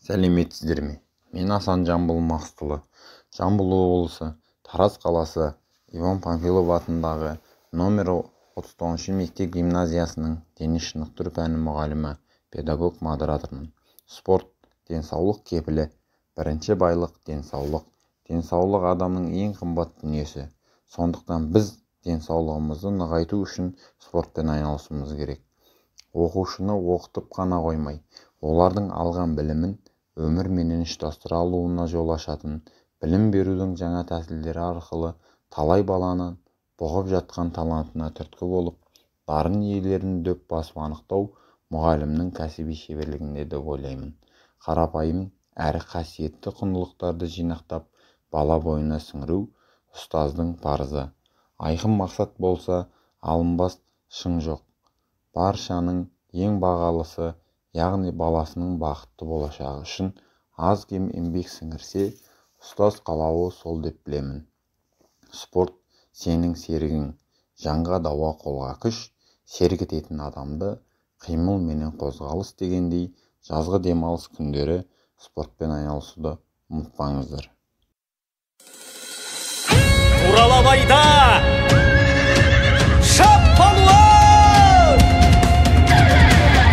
Сәлеметсіздер ме? Мен Асан Жамбыл Мақсұтұлы. Жамбыл облысы, Тараз қаласы, Иван Панфилов атындағы номер 39 мектеп гимназиясының дене шынықтыру пәні мұғалімі, педагог модератормын. Спорт денсаулық кепілі. Бірінші байлық денсаулық. Денсаулық адамның ең қымбат дүниесі. Сондықтан біз денсаулығымызды нығайту үшін спортпен айналысуымыз керек. Оқушыны оқытып қана қоймай, олардың алған білімін өмірменен ұштастыра алуына жол ашатын білім берудің жаңа тәсілдері арқылы талай баланы бұғып жатқан талантына түрткі болып, дарын иелерін дөп басып анықтау мұғалімнің кәсіби шеберлігінде деп ойлаймын. Қарапайым әрі қасиетті құндылықтарды жинақтап, бала бойына сіңіру ұстаздың парызы. Айқын мақсат болса, алынбас шың жоқ. Баршаның ең бағалысы, яғни баласының бақытты болашағы үшін аз кем еңбек сіңірсе, ұстаз қалауы сол деп білемін. Спорт сенің серігің, жанға дауа қолға күш, серік ететін адамды қимыл менен қозғалыс дегендей, жазғы демалыс күндері спортпен айналысуды ұмытпаңыздар. Туралабайда шап палуан!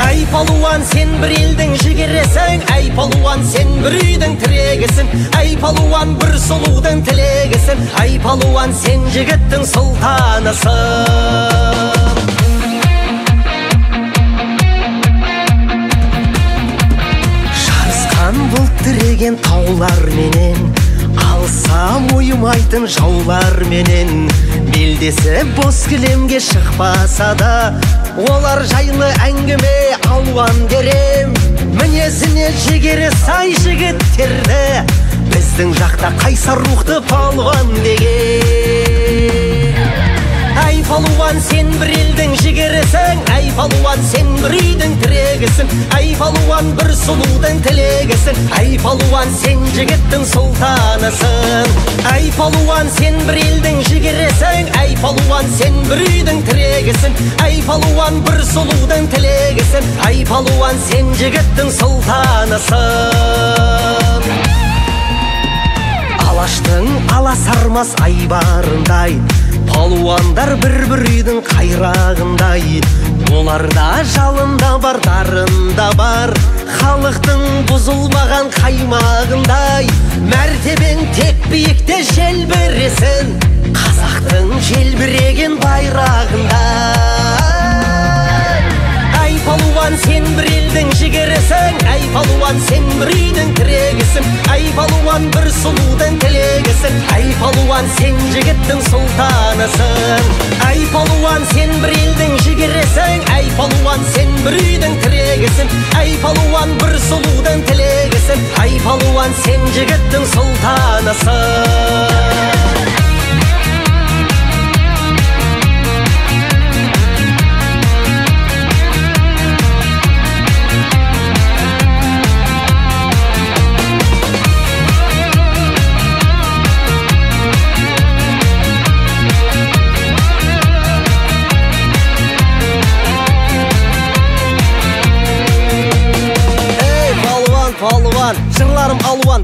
Әй палуан, сен бір елдің жігересің, әй палуан, сен бір үйдің тірегісің, әй палуан, бір сұлудың тілегісің, әй палуан, сен жігіттің сұлтанысың. Жарысқан бұлт тіреген таулар менен, алсам ойымайтын жаулар менен, белдесі бос кілемге шықпаса да, олар жайлы әңгіме алуан дерем. Мінезіне жігері сай жігіттерді, біздің жақта қайсар рухты палуан деген. Әй палуан, сен бір елдің жігерісің, әй палуан, сен бір үйдің тірегісің, әй палуан, бір сұлудың тілегісің, әй палуан, сен жігіттің сұлтанысың. Әй палуан, сен бір елдің жігерісің, әй палуан, сен бір үйдің тірегісің, әй палуан, бір сұлудың тілегісің, әй палуан, сен жігіттің сұлтанысың. Алаштың аласармас айбарындай, палуандар бір-бір үйдің қайрағындай, оларда жалында бар, дарында бар, халықтың бұзылмаған қаймағындай. Мәртебең тек биікте желбіресін, қазақтың желбіреген байрағындай. Әй палуан, сен бір елдің жігерісің, әй палуан, сен бір үйдің тірегісің, әй палуан, бір сұлудың тілегісің, әй палуан, сен жігіттің сұлтанысың. Әй палуан, сен бір елдің жігерісің, әй палуан, сен бір үйдің тірегісің, әй палуан, бір сұлудың тілегісің, әй палуан, сен жігіттің сұлтанысың. Палуан, жырларым алуан.